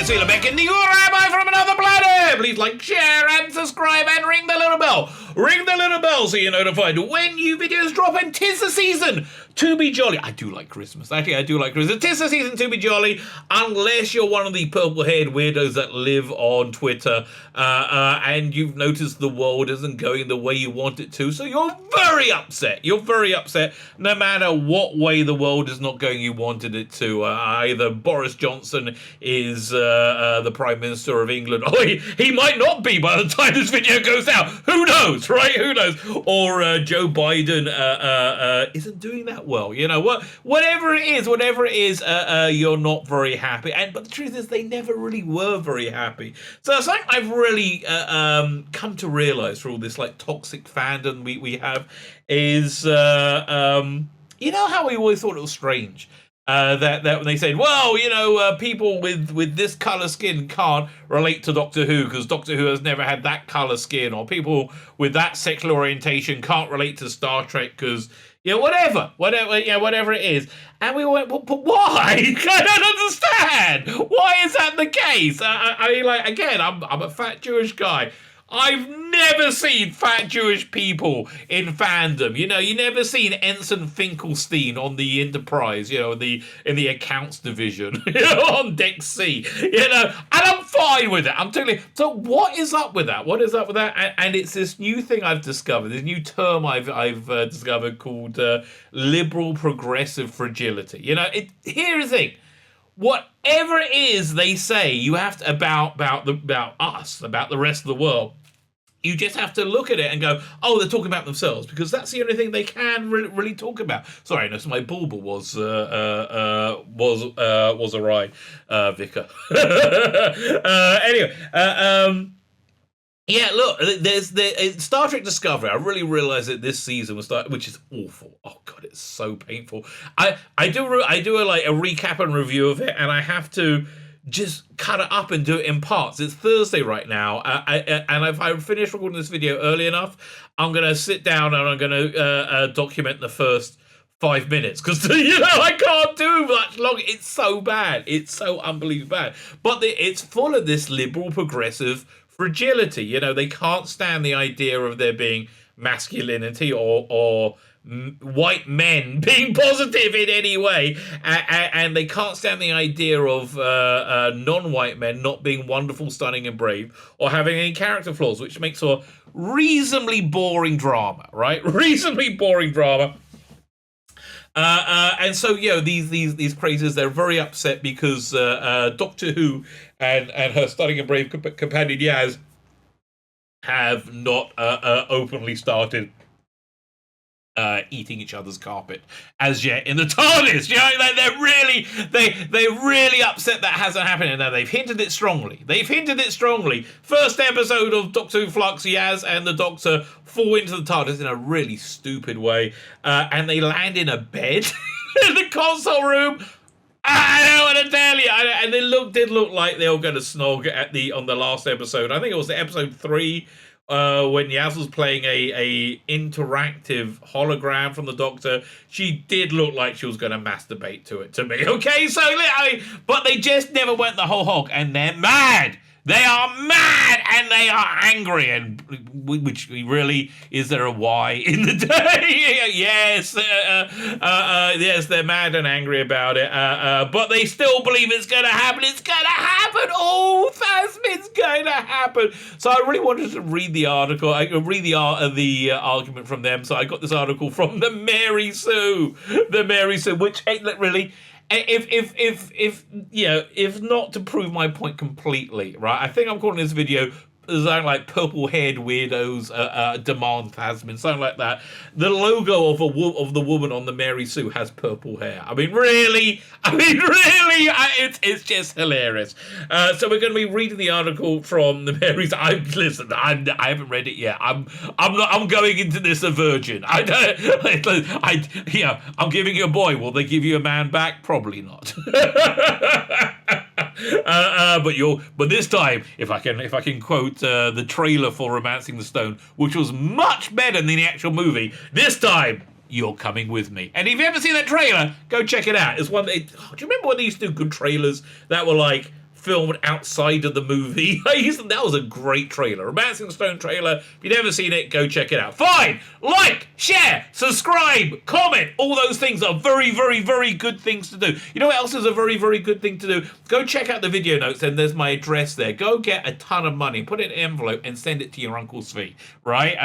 is Tzvi Lebetkin, the Rabbi from another planet. Please like, share, and subscribe, and ring the little bell. Ring the little bell so you're notified when new videos drop, and 'tis the season to be jolly. I do like Christmas. Actually, I do like Christmas. 'Tis the season to be jolly, unless you're one of the purple-haired weirdos that live on Twitter, and you've noticed the world isn't going the way you want it to, so you're very upset. You're very upset, no matter what way the world is not going you wanted it to. Either Boris Johnson is the Prime Minister of England, or he might not be by the time this video goes out. Who knows, right? Who knows? Or Joe Biden isn't doing that well. You know what? Whatever it is, you're not very happy. But the truth is, they never really were very happy. So it's like I've really come to realize through all this like toxic fandom we have is you know how we always thought it was strange. That when they said, well, you know, people with this colour skin can't relate to Doctor Who because Doctor Who has never had that colour skin, or people with that sexual orientation can't relate to Star Trek because, you know, whatever it is. And we went, but why? I don't understand. Why is that the case? I mean, like, again, I'm a fat Jewish guy. I've never seen fat Jewish people in fandom. You know, you never seen Ensign Finkelstein on the Enterprise, you know, in the accounts division, you know, on Deck C, you know, and I'm fine with it. I'm totally. So what is up with that? What is up with that? And it's this new thing I've discovered, this new term I've discovered called liberal progressive fragility. You know, here's the thing. Whatever it is they say, you have to about us, about the rest of the world. You just have to look at it and go, oh, they're talking about themselves, because that's the only thing they can really talk about. Sorry, no, so my bulba was awry, Vicar. Anyway, yeah, look, there's the Star Trek Discovery. I really realized that this season was which is awful. Oh god, it's so painful. I do a recap and review of it, and I have to just cut it up and do it in parts. It's Thursday right now, and if I finish recording this video early enough, I'm gonna sit down and I'm gonna document the first 5 minutes, because you know I can't do much longer. It's so bad. It's so unbelievably bad. But it's full of this liberal progressive fragility. You know, they can't stand the idea of there being masculinity or white men being positive in any way, and they can't stand the idea of non-white men not being wonderful, stunning, and brave, or having any character flaws, which makes for reasonably boring drama, right? Reasonably boring drama. And so, you know, these crazes, they're very upset because Doctor Who and her stunning and brave companion Yaz have not openly started eating each other's carpet as yet in the TARDIS. You know, they're really upset that hasn't happened, and now they've hinted it strongly. First episode of Doctor Who Flux, Yaz and the Doctor fall into the TARDIS in a really stupid way, and they land in a bed in the console room. I don't want to tell you, and they did look like they were going to snog on the last episode. I think it was the episode 3. When Yaz was playing a interactive hologram from the Doctor, she did look like she was going to masturbate to me. Okay, so but they just never went the whole hog, and they're mad. They are mad and they are angry, and which really, is there a why in the day? Yes, yes, they're mad and angry about it, but they still believe it's going to happen. It's going to happen. Oh, Thasmin's going to happen. So I really wanted to read the article. I could read the argument from them. So I got this article from the Mary Sue, which really. If not to prove my point completely, right? I think I'm calling this video something like purple-haired weirdos demand Thasmin, something like that. The logo of the woman on the Mary Sue has purple hair. I mean, really, it's just hilarious. So we're going to be reading the article from the Mary Sue. I haven't read it yet. I'm going into this a virgin. I'm giving you a boy. Will they give you a man back? Probably not. But this time, if I can quote the trailer for Romancing the Stone, which was much better than the actual movie, this time you're coming with me. And if you haven't seen that trailer, go check it out. It's one. Do you remember when they used to do good trailers that were like filmed outside of the movie. That was a great trailer. Romancing the Stone trailer. If you've never seen it, go check it out. Fine! Like, share, subscribe, comment. All those things are very, very, very good things to do. You know what else is a very, very good thing to do? Go check out the video notes, and there's my address there. Go get a ton of money, put it in an envelope, and send it to your Uncle Tzvi, right?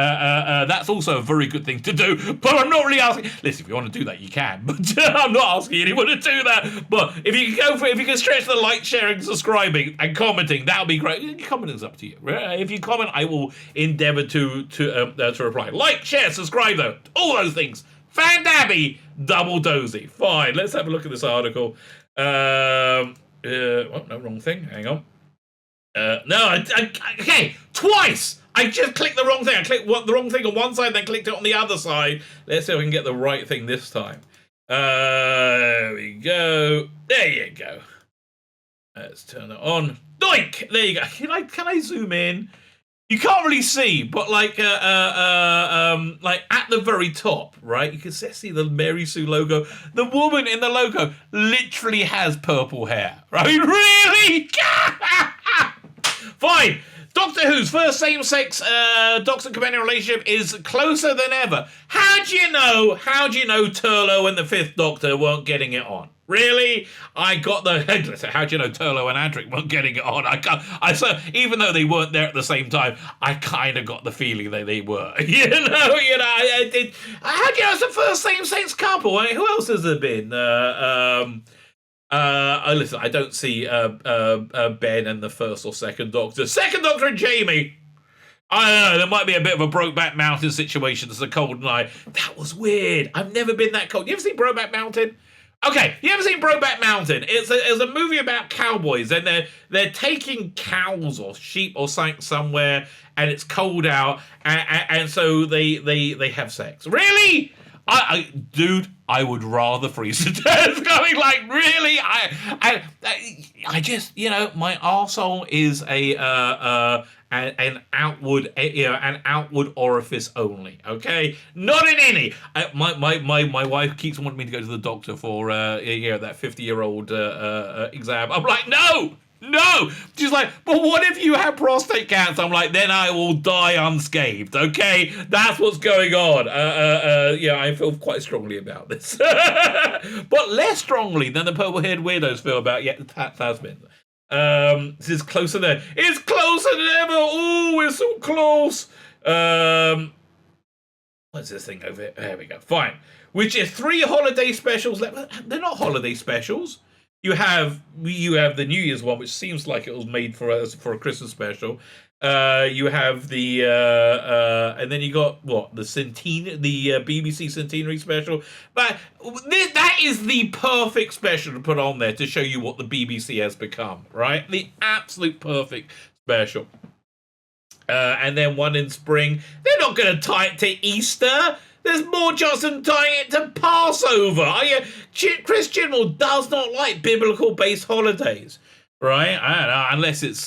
That's also a very good thing to do, but I'm not really asking. Listen, if you want to do that, you can, but I'm not asking anyone to do that. But if you can go for it, if you can stretch the like, sharing, subscribing, and commenting, that'll be great. Commenting's up to you. Right? If you comment, I will endeavor to reply. Like, share, subscribe, though. All those things. Fandabby, double dozy. Fine. Let's have a look at this article. No, wrong thing. Hang on. Okay, twice. I just clicked the wrong thing. I clicked the wrong thing on one side, then clicked it on the other side. Let's see if we can get the right thing this time. There we go. There you go. Let's turn it on. Doink! There you go. Can I zoom in? You can't really see, but like at the very top, right? You can see the Mary Sue logo. The woman in the logo literally has purple hair, right? Really? Fine. Doctor Who's first same-sex doctor-companion relationship is closer than ever. How do you know Turlough and the Fifth Doctor weren't getting it on? Really? I got the... How do you know Turlough and Adric weren't getting it on? Even though they weren't there at the same time, I kind of got the feeling that they were. How do you know it's the first same-sex couple? I mean, who else has there been? Listen, I don't see Ben and the first or second Doctor. Second Doctor and Jamie. I don't know, there might be a bit of a Brokeback Mountain situation. There's a cold night. That was weird. I've never been that cold. You ever seen Brokeback Mountain? Okay, you ever seen Brokeback Mountain? It's a movie about cowboys, and they're taking cows or sheep or something somewhere, and it's cold out, and so they have sex. Really? Dude, I would rather freeze to death. Going like, really? I just, my arsehole is an outward orifice only. Okay, not in any. My wife keeps wanting me to go to the doctor for that 50-year-old exam. I'm like, no. She's like, but what if you have prostate cancer? I'm like, then I will die unscathed. Okay, that's what's going on. I feel quite strongly about this, but less strongly than the purple-haired weirdos feel about Thasmin. This is closer than it's closer than ever. Oh, we're so close. What's this thing over here? There we go. Fine. Which is 3 holiday specials left. They're not holiday specials. You have the New Year's one, which seems like it was made for a Christmas special. You have the and then you got the BBC Centenary special. But that is the perfect special to put on there to show you what the BBC has become, right? The absolute perfect special. And then one in spring. They're not going to tie it to Easter. There's more chance than tying it to Passover. Chris General does not like biblical-based holidays, right? I don't know, unless it's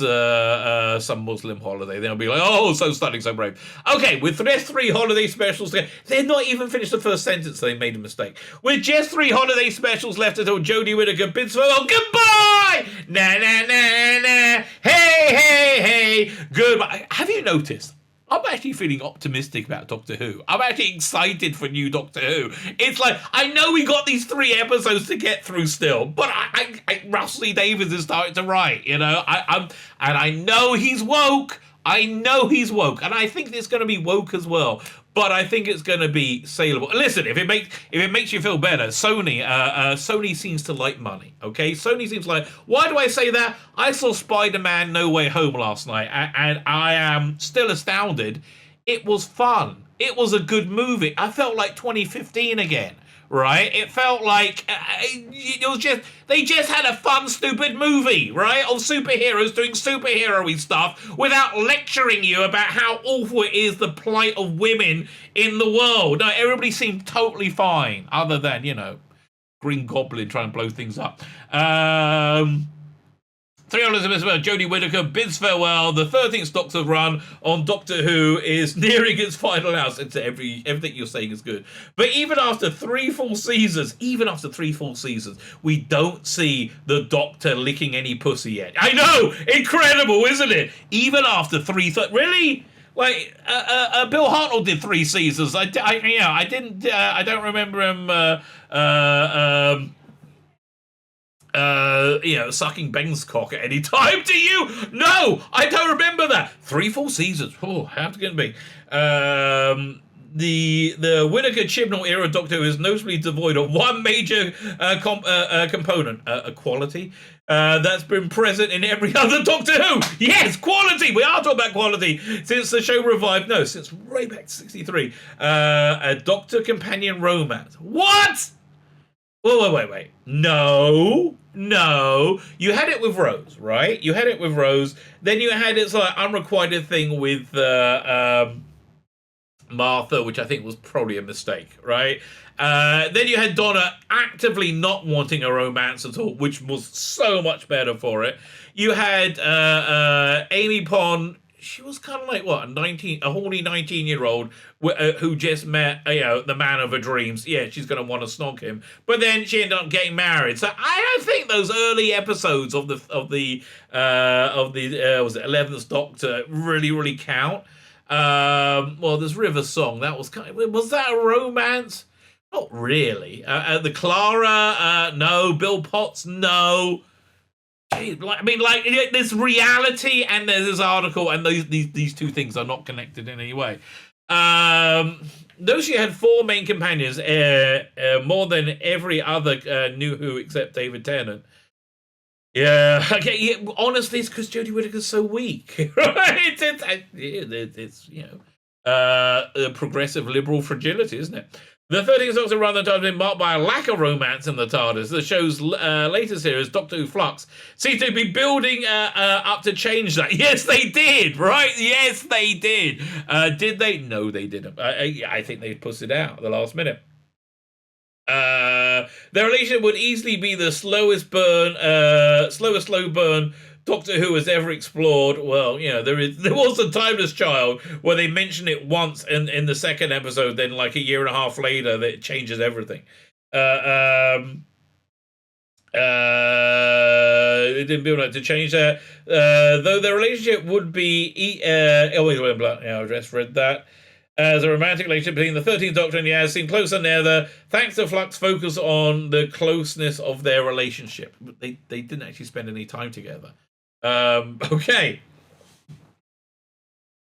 some Muslim holiday. They'll be like, oh, so stunning, so brave. Okay, with their 3 holiday specials, they're not even finished the first sentence, so they made a mistake. With just 3 holiday specials left until Jodie Whittaker bids farewell. Goodbye! Na, na, na, na. Hey. Goodbye. Have you noticed? I'm actually feeling optimistic about Doctor Who. I'm actually excited for new Doctor Who. It's like, I know we got these 3 episodes to get through still, but Russell T Davies is starting to write, and I know he's woke. And I think it's going to be woke as well. But I think it's going to be saleable. Listen, if it makes you feel better, Sony seems to like money. Okay, Sony seems like. Why do I say that? I saw Spider-Man: No Way Home last night, and I am still astounded. It was fun. It was a good movie. I felt like 2015 again. Right? It felt like it was they just had a fun, stupid movie, right? Of superheroes doing superhero-y stuff without lecturing you about how awful it is, the plight of women in the world. No, everybody seemed totally fine, other than, Green Goblin trying to blow things up. 3 Elizabeth, Jodie Whittaker bids farewell. The 13th Doctor run on Doctor Who is nearing its final hours. It's everything you're saying is good. But even after 3 full seasons, we don't see the Doctor licking any pussy yet. I know! Incredible, isn't it? Even after 3... Really? Like, Bill Hartnell did 3 seasons. I don't remember him... sucking Ben's cock at any time. Do you? No, I don't remember that. 3 full seasons. Oh, how's it going to be? The Whittaker Chibnall era Doctor Who is notably devoid of one major component, quality. That's been present in every other Doctor Who. Yes, quality. We are talking about quality since the show revived. No, since way back to 63. A Doctor companion romance. What? Wait. No. You had it with Rose, right? You had it with Rose. Then you had its like unrequited thing with Martha, which I think was probably a mistake, right? Then you had Donna actively not wanting a romance at all, which was so much better for it. You had Amy Pond. She was kind of like, what, a horny 19-year-old who just met, the man of her dreams. Yeah, she's going to want to snog him. But then she ended up getting married. So I don't think those early episodes of the 11th Doctor really, really count. Well, there's River Song. That was was that a romance? Not really. The Clara, no. Bill Potts, no. There's reality and there's this article, and these two things are not connected in any way. Though she had 4 main companions, more than every other New Who except David Tennant. Yeah, okay. Yeah, honestly, it's because Jodie Whittaker's so weak, right? It's progressive liberal fragility, isn't it? The 13th Doctor run the TARDIS has been marked by a lack of romance in the TARDIS. The show's latest series, Doctor Who Flux, seems to be building up to change that. Yes, they did, right? Yes, they did. Did they? No, they didn't. I think they pushed it out at the last minute. Their relationship would easily be the slowest slow burn Doctor Who has ever explored. Well, there was a Timeless Child where they mention it once in the second episode, then like a year and a half later that it changes everything. It didn't build up to change that. Though their relationship would be always went blunt. I just read that. As a romantic relationship between the 13th Doctor and Yaz seemed closer than ever, thanks to Flux focus on the closeness of their relationship. They didn't actually spend any time together. Okay.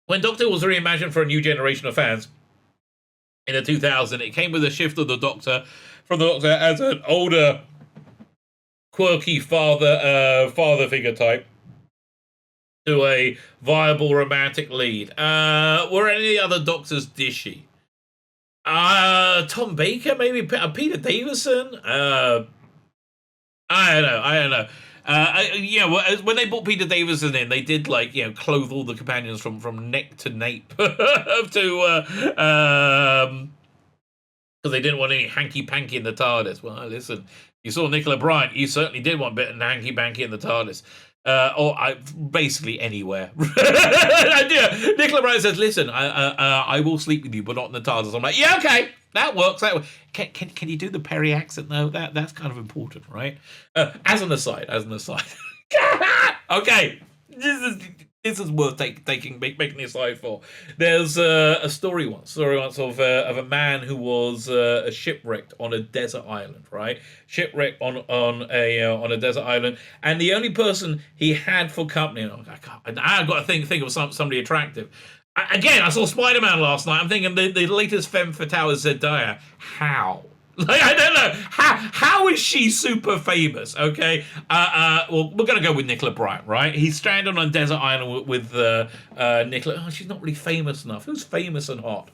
When Doctor was reimagined for a new generation of fans in the 2000s, it came with a shift of the Doctor from the Doctor as an older, quirky father figure type to a viable romantic lead. Were any other Doctors dishy? Tom Baker, maybe Peter Davison. I don't know. When they brought Peter Davison in, they did clothe all the companions from neck to nape to because they didn't want any hanky panky in the TARDIS. Well, listen, you saw Nicola Bryant. You certainly did want a bit of hanky panky in the TARDIS. Basically anywhere. Nicola Bryant says, "Listen, I will sleep with you, but not in the TARDIS." I'm like, "Yeah, okay, that works." Can you do the Perry accent though? That's kind of important, right? As an aside. Okay, this is worth making the aside for. There's a story once of a man who was shipwrecked on a desert island, right? Shipwrecked on a desert island, and the only person he had for company. I've got to think of somebody attractive. Again, I saw Spider-Man last night. I'm thinking the latest femme fatale is Zendaya. How? I don't know. How is she super famous? Okay. Well, we're gonna go with Nicola Bryant, right? He's stranded on a desert island with Nicola. Oh, she's not really famous enough. Who's famous and hot?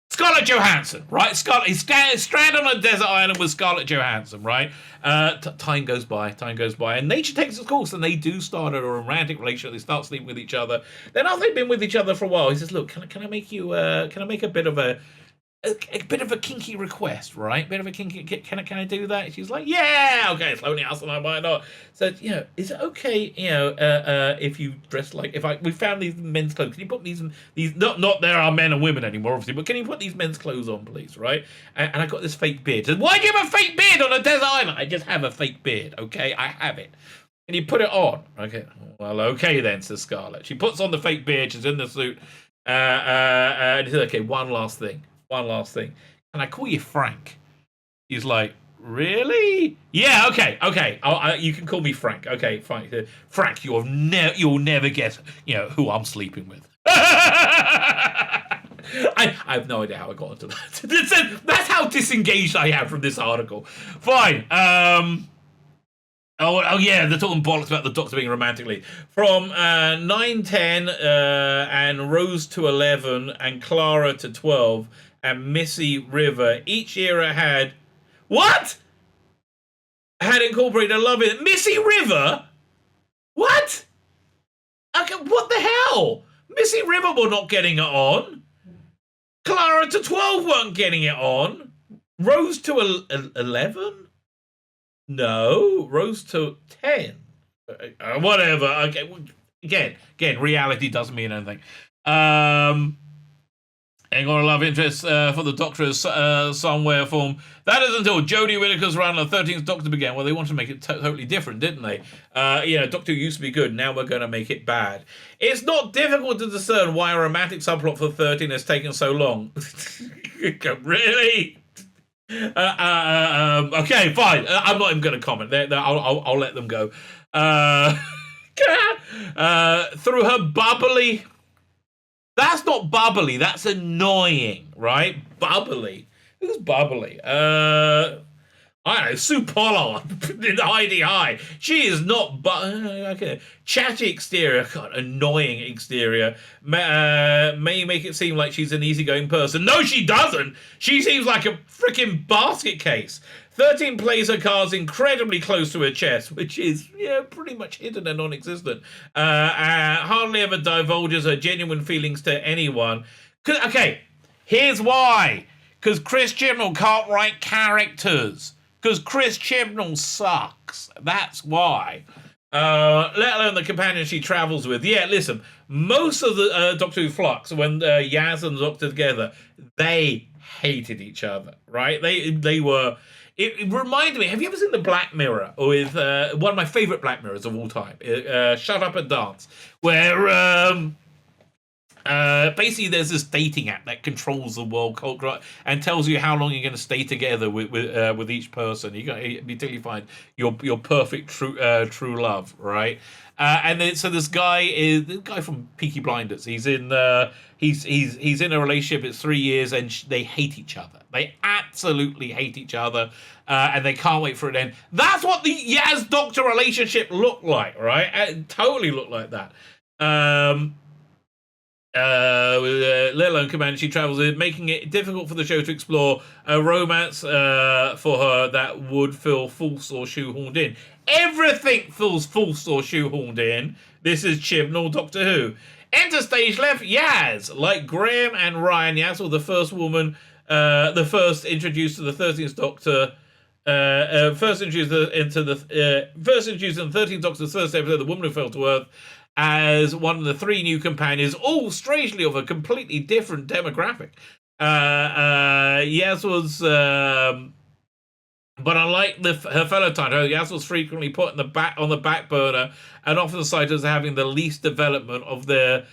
Scarlett Johansson, right? He's stranded on a desert island with Scarlett Johansson, right? Time goes by, and nature takes its course, and they do start a romantic relationship. They start sleeping with each other. Then after they've been with each other for a while, he says, "Look, can I make a bit of a a bit of a kinky request, right? Bit of a kinky. Can I do that? She's like, yeah, okay. It's only us, and I might not. So is it okay? If you dress like we found these men's clothes. Can you put these not there are men and women anymore, obviously, but can you put these men's clothes on, please, right? And I got this fake beard. Said, why do you have a fake beard on a desert island? I just have a fake beard, okay? I have it. And you put it on, okay? Well, okay then, says Scarlett. She puts on the fake beard. She's in the suit. And he said, okay, one last thing. Can I call you Frank? He's like, really? Yeah, okay. You can call me Frank. Okay, fine. Frank, you'll never guess, who I'm sleeping with. I have no idea how I got into that. That's how disengaged I am from this article. Fine. Oh yeah, they're talking bollocks about the Doctor being romantically. From 9-10 and Rose to 11 and Clara to 12 and Missy River. Each era had incorporated a love in it. Missy River? What? Okay, what the hell? Missy River were not getting it on. Clara to 12 weren't getting it on. Rose to 11? No, Rose to 10. Whatever. Okay. Again, reality doesn't mean anything. Ain't got a love interest for the Doctor somewhere form. That is until Jodie Whittaker's run on the 13th Doctor began. Well, they wanted to make it totally different, didn't they? Doctor Who used to be good. Now we're going to make it bad. It's not difficult to discern why a romantic subplot for 13 has taken so long. Really? Okay, fine. I'm not even going to comment. I'll let them go. Through her bubbly... That's not bubbly. That's annoying, right? Bubbly. Who's bubbly? I don't know. Sue Pollard in Heidi High. She is not okay. Chatty exterior. God, annoying exterior. May make it seem like she's an easygoing person. No, she doesn't. She seems like a freaking basket case. 13 plays her cards incredibly close to her chest, which is pretty much hidden and non-existent. Hardly ever divulges her genuine feelings to anyone. Okay, here's why. Because Chris Chibnall can't write characters. Because Chris Chibnall sucks. That's why. Let alone the companion she travels with. Yeah, listen, most of the Doctor Who flux, when Yaz and the Doctor together, they hated each other, right? They were... It reminded me, have you ever seen the Black Mirror with one of my favourite Black Mirrors of all time, Shut Up and Dance, where basically there's this dating app that controls the world culture and tells you how long you're going to stay together with each person. You got until you find your perfect true love, right? And then so this guy is the guy from Peaky Blinders. He's in he's in a relationship. It's 3 years, and they hate each other. They absolutely hate each other, and they can't wait for it to end. That's what the Yaz Doctor relationship looked like, right? It totally looked like that. Let alone Commander, she travels in, making it difficult for the show to explore a romance for her that would feel false or shoehorned in. Everything feels false or shoehorned in. This is Chibnall, Doctor Who. Enter stage left, Yaz. Like Graham and Ryan, Yaz was the first woman, the first introduced to the 13th Doctor. First introduced in the 13th Doctor's first episode, the woman who fell to Earth, as one of the 3 new companions, all strangely of a completely different demographic. Yaz was, but unlike her fellow Titan, Yaz was frequently put on the back burner and often cited as having the least development of their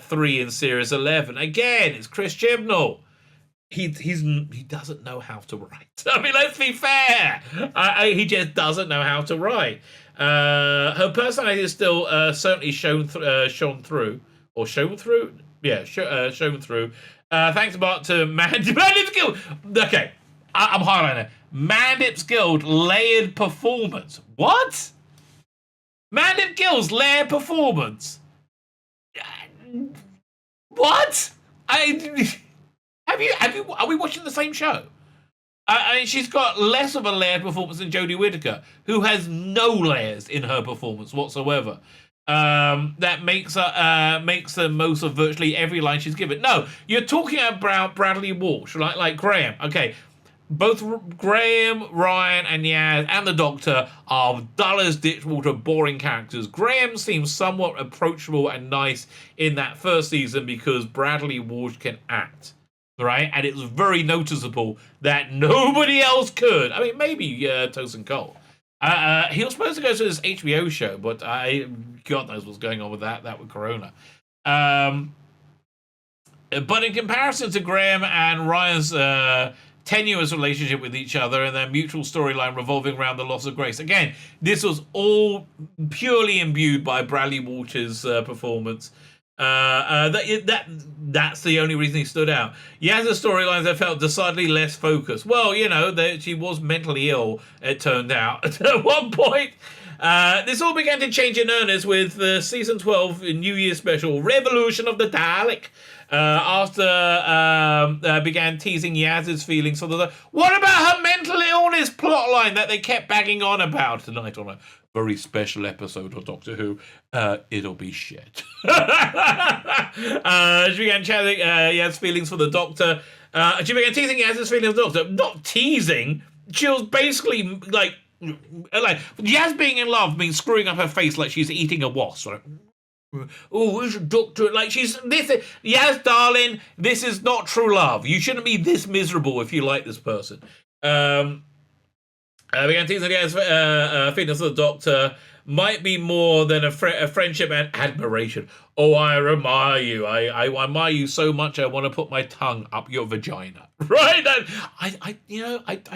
3 in Series 11. Again, it's Chris Chibnall. He doesn't know how to write. I mean, let's be fair. He just doesn't know how to write. Her personality is still certainly shown through. Yeah, shown through. Thanks about to Mandip's Guild. Okay, I'm highlighting it. Mandip's Guild layered performance. What? Mandip Guild's layered performance. What? Have you? Are we watching the same show? I mean, she's got less of a layered performance than Jodie Whittaker, who has no layers in her performance whatsoever. that makes the most of virtually every line she's given. No, you're talking about Bradley Walsh, like Graham. Okay, both Graham, Ryan, and Yaz, and the Doctor are dull as ditchwater, boring characters. Graham seems somewhat approachable and nice in that first season because Bradley Walsh can act, right? And it was very noticeable that nobody else could. I mean, maybe Tosin Cole. He was supposed to go to this HBO show, but God knows what's going on with that with Corona. But in comparison to Graham and Ryan's tenuous relationship with each other and their mutual storyline revolving around the loss of Grace, again, this was all purely imbued by Bradley Walsh's performance. That's the only reason he stood out. Yaz's storylines I felt decidedly less focused. Well, she was mentally ill, it turned out. At one point, this all began to change in earnest with the season 12 New Year special, Revolution of the Dalek. After began teasing Yaz's feelings for the... What about her mental illness plotline that they kept bagging on about tonight on a very special episode of Doctor Who? It'll be shit. She began chatting Yaz's feelings for the Doctor. She began teasing Yaz's feelings for the Doctor. Not teasing. She was basically like Yaz being in love means screwing up her face like she's eating a wasp. Right? Oh, where's your doctor? Like Yaz, darling, this is not true love. You shouldn't be this miserable if you like this person. Began teasing Yaz's feelings for the Doctor might be more than a friendship and admiration. Oh, I admire you. I admire you so much. I want to put my tongue up your vagina. Right? I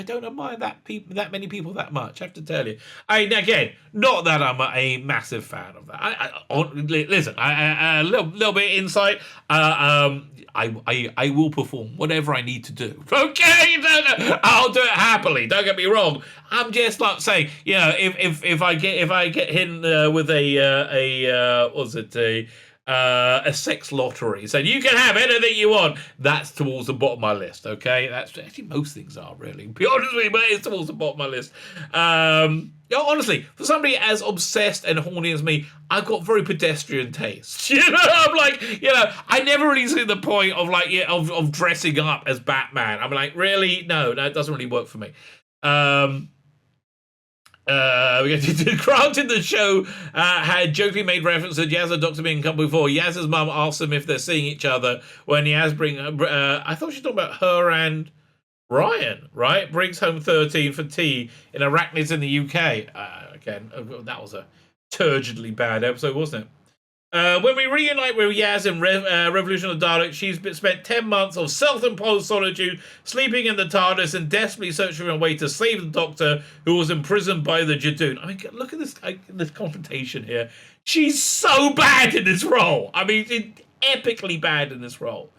don't admire that many people that much. I have to tell you. Again, not that I'm a massive fan of that. Listen. A little bit of insight. I will perform whatever I need to do. Okay, I'll do it happily. Don't get me wrong. I'm just like saying, if I get hit with a sex lottery, saying you can have anything you want, that's towards the bottom of my list. Okay, that's actually most things are really. Be honest with me, but it's towards the bottom of my list. Honestly, for somebody as obsessed and horny as me, I've got very pedestrian taste. I'm like, I never really see the point of of dressing up as Batman. I'm like, really? No, it doesn't really work for me. Granted, the show had jokingly made reference to Yaz and Doctor being come before. Yaz's mum asked them if they're seeing each other when Yaz I thought she was talking about her and Ryan, right? Brings home 13 for tea in Arachnids in the UK. Again, that was a turgidly bad episode, wasn't it? When we reunite with Yaz in Revolution of the Daleks, she's spent 10 months of self-imposed solitude, sleeping in the TARDIS and desperately searching for a way to save the Doctor, who was imprisoned by the Jadoon. I mean, look at this confrontation here. She's so bad in this role. I mean, epically bad in this role.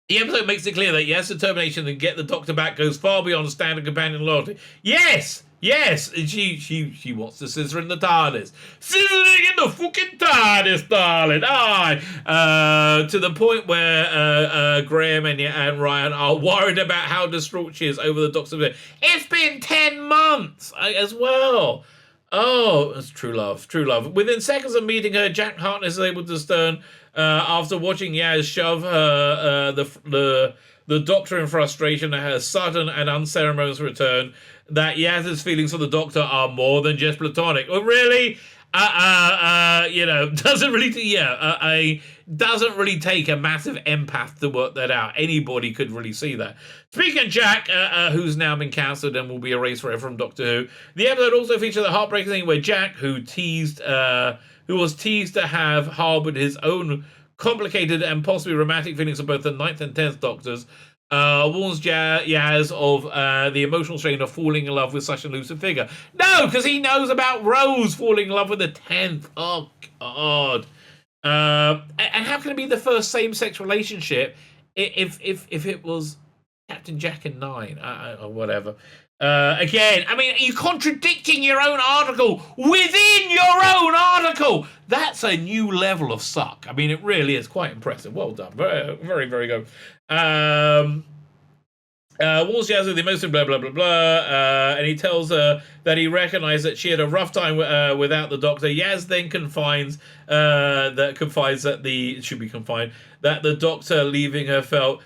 The episode makes it clear that Yaz's determination to get the Doctor back goes far beyond standard companion loyalty. Yes, she wants to scissor in the TARDIS. Scissoring in the fucking TARDIS, darling. To the point where Graham and Ryan are worried about how distraught she is over the Doctor's death. It's been 10 months as well. Oh, it's true love. Within seconds of meeting her, Jack Harkness is able to discern, after watching Yaz shove the Doctor in frustration at her sudden and unceremonious return, that Yaz's feelings for the Doctor are more than just platonic. Well, really? Doesn't really take a massive empath to work that out. Anybody could really see that. Speaking of Jack, who's now been cancelled and will be erased forever from Doctor Who, the episode also featured the heartbreaking thing where Jack, who was teased to have harboured his own complicated and possibly romantic feelings for both the 9th and 10th Doctors, warns Yaz of the emotional strain of falling in love with such an elusive figure. No, because he knows about Rose falling in love with the 10th. Oh, God. And how can it be the first same-sex relationship if it was Captain Jack and 9 or whatever? Again, I mean, you're contradicting your own article within your own article. That's a new level of suck. I mean, it really is quite impressive. Well done. Very, very, very good. warns Yaz of the emotion, blah, blah, blah, blah, and he tells her that he recognized that she had a rough time without the doctor. Yaz then confides that the doctor leaving her felt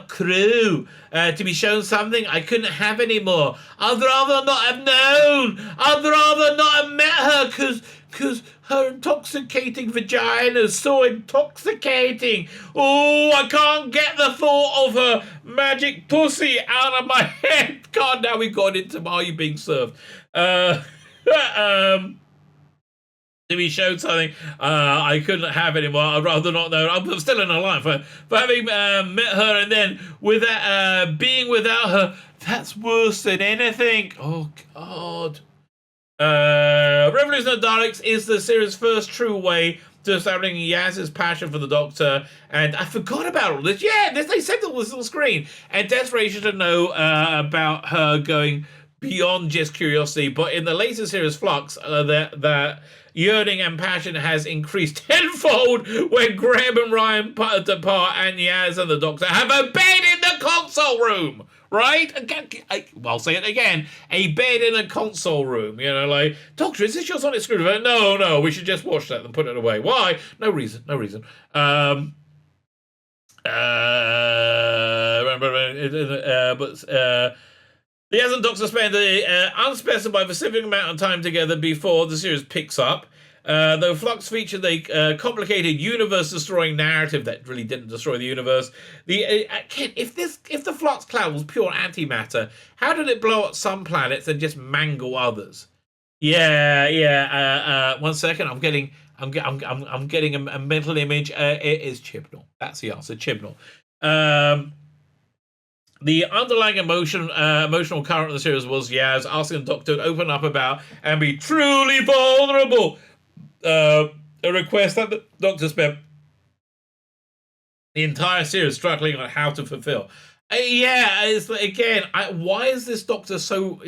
cruel. To be shown something I couldn't have anymore. I'd rather not have known. I'd rather not have met her, because her intoxicating vagina is so intoxicating. Oh, I can't get the thought of her magic pussy out of my head. God, now we've got into Are You Being Served? To be shown something I couldn't have anymore. I'd rather not know. I'm still in her life for having met her, and then being without her. That's worse than anything. Oh, God. Revolution of the Daleks is the series' first true way to establishing Yaz's passion for the Doctor, and I forgot about all this. Yeah, they said all this on the screen, and desperation to know about her going beyond just curiosity. But in the latest series, Flux, that yearning and passion has increased tenfold when Graham and Ryan depart, and Yaz and the Doctor have a bed in the console room. Right? Again, I'll say it again. A bed in a console room. You know, like, Doctor, is this your sonic screwdriver? No, we should just wash that and put it away. Why? No reason. The Yaz and Doctor spend an unspecified specific amount of time together before the series picks up. Though Flux featured a complicated universe-destroying narrative that really didn't destroy the universe. If the Flux cloud was pure antimatter, how did it blow up some planets and just mangle others? One second, I'm getting a mental image. It is Chibnall. That's the answer, Chibnall. The underlying emotional current of the series was Yaz asking the Doctor to open up about and be truly vulnerable. A request that the Doctor spent the entire series struggling on how to fulfill. It's again. Why is this Doctor so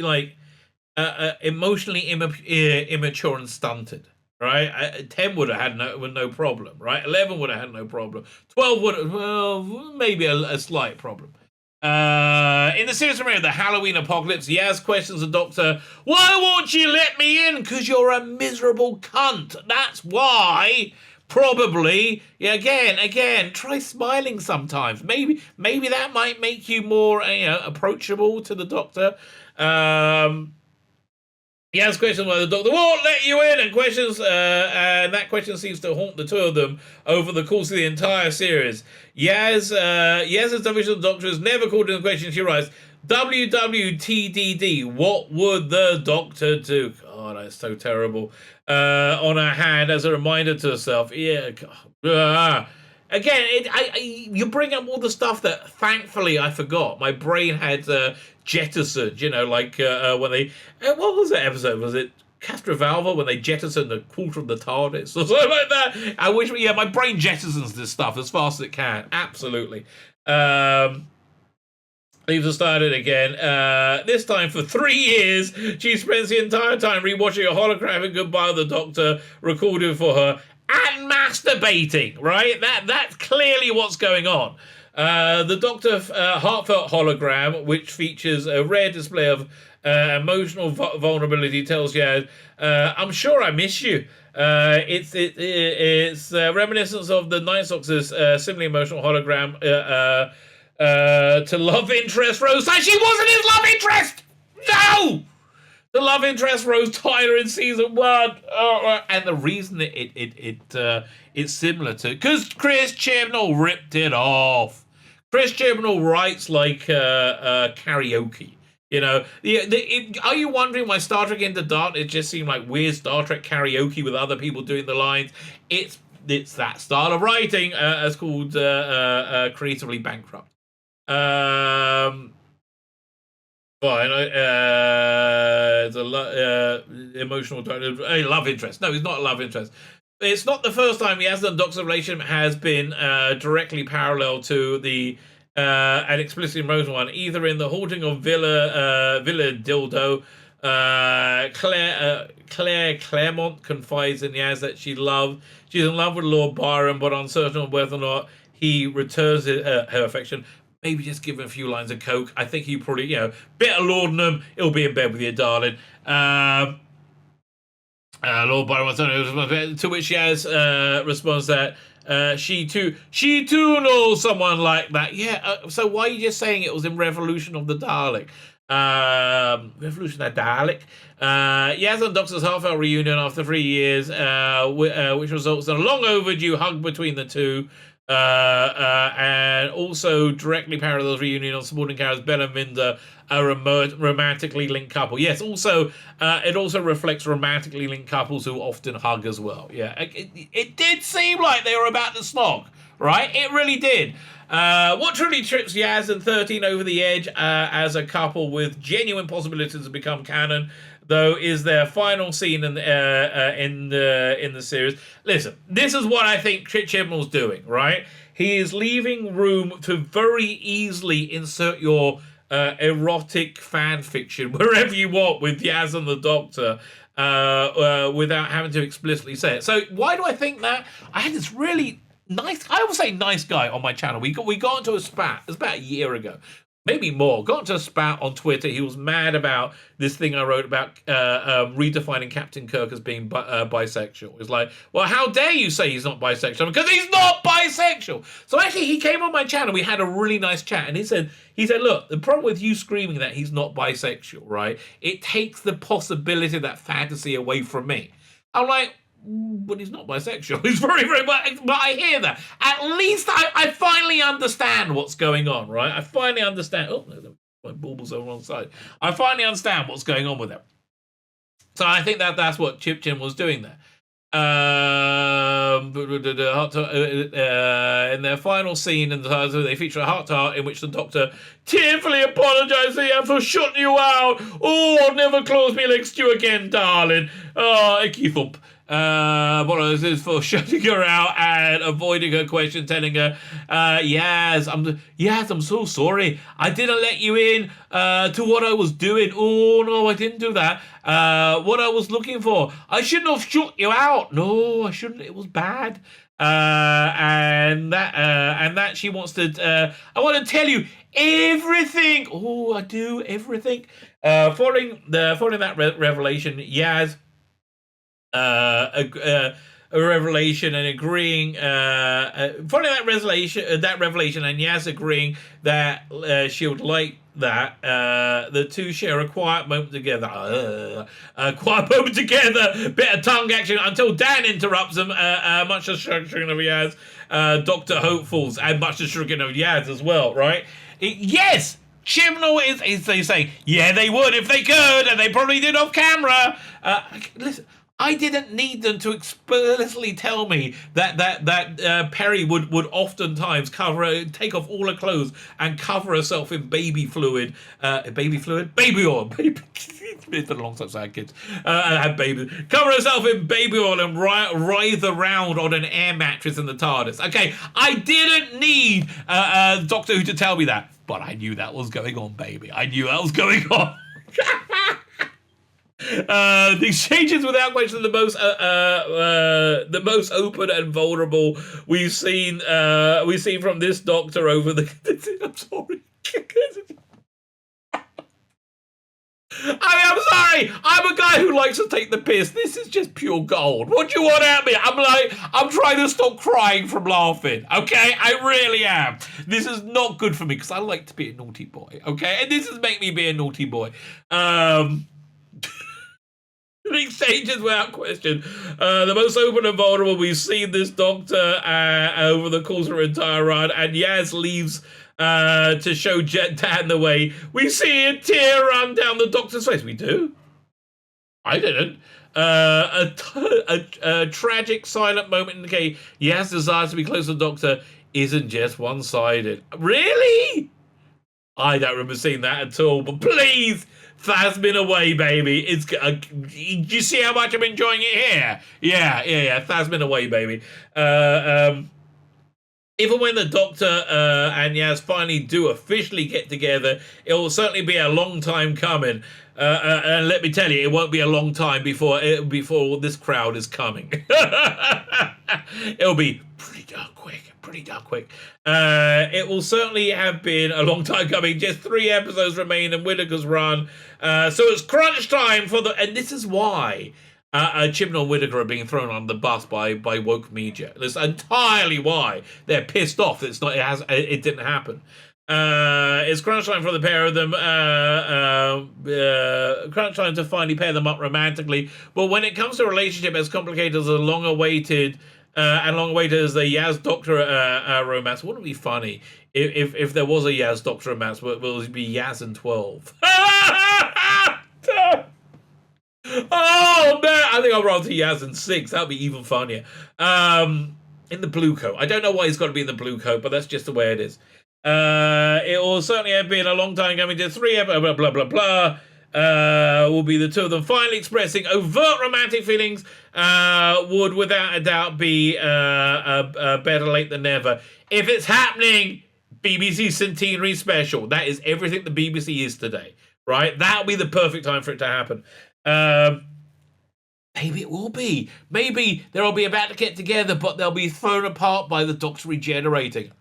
emotionally immature and stunted? Right, 10 would have had no problem. Right, 11 would have had no problem. 12 would have, maybe a slight problem. In the series premiere, the Halloween Apocalypse, Yaz questions the Doctor, "Why won't you let me in? Because you're a miserable cunt. That's why." Probably. Yeah, again, try smiling sometimes. Maybe that might make you more approachable to the Doctor. Yaz questions why the Doctor won't let you in, and that question seems to haunt the two of them over the course of the entire series. Yaz's definition of the Doctor is never called into question. She writes, WWTDD, what would the Doctor do? God, that's so terrible. On her hand as a reminder to herself. Yeah, God. Again, you bring up all the stuff that thankfully I forgot. My brain had jettisoned, when they... what was that episode? Was it Castrovalva when they jettisoned a quarter of the TARDIS or something like that? I wish... Yeah, my brain jettisons this stuff as fast as it can. Absolutely. Leaves us started again. This time for 3 years, she spends the entire time rewatching a holographic goodbye of the Doctor recorded for her and masturbating, right? That's clearly what's going on. The Doctor heartfelt hologram, which features a rare display of emotional vulnerability, tells Yaz, "I'm sure I miss you." It's reminiscence of the Night Stalker's similarly emotional hologram to love interest Rose. She wasn't his love interest. No. The love interest Rose Tyler in season 1, and the reason it's similar to, because Chris Chibnall ripped it off. Chris Chibnall writes like karaoke. Are you wondering why Star Trek Into Dark it just seemed like weird Star Trek karaoke with other people doing the lines? It's that style of writing, as called creatively bankrupt. Fine. It's a emotional love interest. No, it's not a love interest. It's not the first time Yaz and Doctor's relationship has been directly parallel to the an explicitly emotional one, either in the haunting of Villa Dildo. Claire Claremont confides in Yaz that she's in love with Lord Byron, but uncertain of whether or not he returns her affection. maybe just give him a few lines of coke. I think he probably, bit of laudanum, he'll be in bed with you, darling. Lord Byron wants to know, to which Yaz responds that she too knows someone like that. Yeah, so why are you just saying it was in Revolution of the Dalek? Revolution of the Dalek. Yaz and Doctor's heartfelt reunion after 3 years, which results in a long overdue hug between the two. And also directly parallels reunion on supporting characters Bella and Minda, a romantically linked couple. Yes, also it also reflects romantically linked couples who often hug as well. Yeah, it did seem like they were about to snog, right? It really did. What truly trips Yaz and 13 over the edge as a couple with genuine possibilities to become canon, though, is their final scene in the series. Listen, this is what I think Chibnall's doing, right? He is leaving room to very easily insert your erotic fan fiction wherever you want with Yaz and the Doctor, without having to explicitly say it. So why do I think that? I had this really nice, I would say nice guy on my channel. We got into a spat. It was about a year ago. Maybe more. Got into a spat on Twitter. He was mad about this thing I wrote about redefining Captain Kirk as being bisexual. It's like, well, how dare you say he's not bisexual? Because he's not bisexual. So actually, he came on my channel. We had a really nice chat, and he said, look, the problem with you screaming that he's not bisexual, right? It takes the possibility of that fantasy away from me. I'm like, but he's not bisexual. He's very, very, but I hear that. At least I finally understand what's going on, right? I finally understand. Oh, no, my baubles are on the wrong side. I finally understand what's going on with it. So I think that's what Chip Chin was doing there. In their final scene in the title, they feature a heart-to-heart in which the Doctor tearfully apologises for shutting you out. Oh, I'll never close my legs to you again, darling. Oh, icky thump. What is for shutting her out and avoiding her question, telling her, Yaz, I'm so sorry. I didn't let you in to what I was doing. Oh, no, I didn't do that. What I was looking for. I shouldn't have shut you out. No, I shouldn't. It was bad. And that she wants to, I want to tell you everything. Oh, I do, everything. Following that revelation, Yaz, a revelation and agreeing following that revelation and Yaz agreeing that she would like that the two share a quiet moment together, bit of tongue action until Dan interrupts them, much to the shrinking of Yaz, Dr. Hopefuls, and much to the shrinking of Yaz as well, right? Yes, Chibnall is they say, yeah, they would if they could, and they probably did off camera. Listen, I didn't need them to explicitly tell me that Perry would oftentimes take off all her clothes and cover herself in baby fluid, baby oil. It's been a long time since I had kids. Had babies. Cover herself in baby oil and writhe around on an air mattress in the TARDIS. Okay, I didn't need Doctor Who to tell me that, but I knew that was going on, baby. I knew that was going on. The exchanges, without question, the most open and vulnerable we've seen from this Doctor over the. I'm sorry. I'm sorry. I'm a guy who likes to take the piss. This is just pure gold. What do you want out of me? I'm trying to stop crying from laughing. Okay, I really am. This is not good for me because I like to be a naughty boy. Okay, and this is making me be a naughty boy. The exchanges, without question, the most open and vulnerable we've seen this Doctor over the course of her entire run, and Yaz leaves to show Dan the way. We see a tear run down the Doctor's face. We do? I didn't. A tragic, silent moment in the cave. Yaz desires to be close to the Doctor isn't just one-sided. Really? I don't remember seeing that at all, but please, Thasmin away, baby. Do you see how much I'm enjoying it here? Yeah. Thasmin away, baby. Even when the Doctor and Yaz finally do officially get together, it will certainly be a long time coming. And let me tell you, it won't be a long time before this crowd is coming. It'll be pretty darn quick. pretty damn quick. It will certainly have been a long time coming. Just 3 episodes remain in Whittaker's run. So it's crunch time for and this is why Chibnall and Whittaker are being thrown on the bus by woke media. That's entirely why they're pissed off that it didn't happen. It's crunch time for the pair of them. Crunch time to finally pair them up romantically. But when it comes to a relationship as complicated as a long-awaited as the Yaz Doctor romance, wouldn't it be funny if there was a Yaz Doctor romance? Will it be Yaz and 12? Oh man, I think I'll roll to Yaz and 6. That'll be even funnier. In the blue coat. I don't know why he's got to be in the blue coat, but that's just the way it is. It will certainly have been a long time coming to 3 blah blah blah blah. Will be the two of them finally expressing overt romantic feelings. Would without a doubt be better late than never. If it's happening, BBC Centenary special. That is everything the BBC is today, right? That'll be the perfect time for it to happen. Maybe it will be. Maybe they'll be about to get together, but they'll be thrown apart by the Doctor regenerating.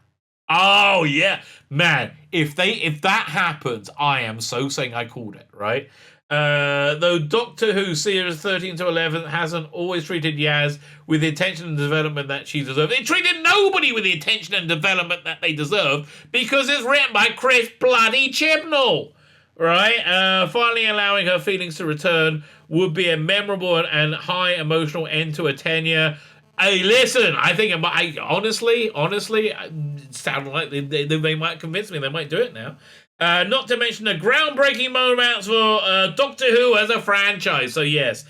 Oh yeah, man! If that happens, I am so saying I called it, right? Though Doctor Who series 13 to 11 hasn't always treated Yaz with the attention and development that she deserves. It treated nobody with the attention and development that they deserve because it's written by Chris bloody Chibnall, right? Finally allowing her feelings to return would be a memorable and high emotional end to a tenure. Hey, listen, I think honestly, it sounded like they might convince me. They might do it now. Not to mention the groundbreaking moments for Doctor Who as a franchise. So yes,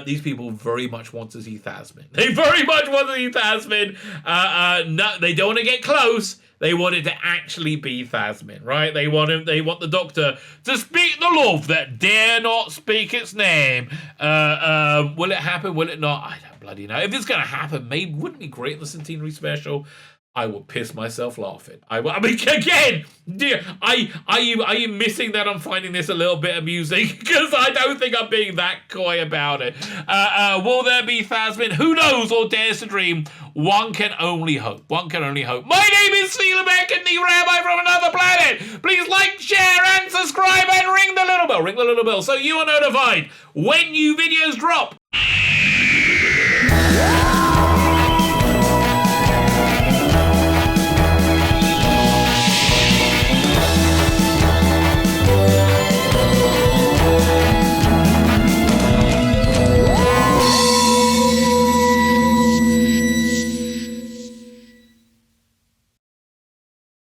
these people very much want to see Thasmin. They very much want to see Thasmin. No, they don't want to get close. They want it to actually be Thasmin, right? They want the Doctor to speak the love that dare not speak its name. Will it happen? Will it not? I don't bloody know. If it's going to happen, maybe wouldn't it be great in the Centenary special? I would piss myself laughing. I mean, again, dear, are you missing that I'm finding this a little bit amusing? Because I don't think I'm being that coy about it. Will there be Thasmin? Who knows or dares to dream? One can only hope. One can only hope. My name is Tzvi Lebetkin, the Rabbi from another planet. Please like, share, and subscribe, and ring the little bell. Ring the little bell so you are notified when new videos drop.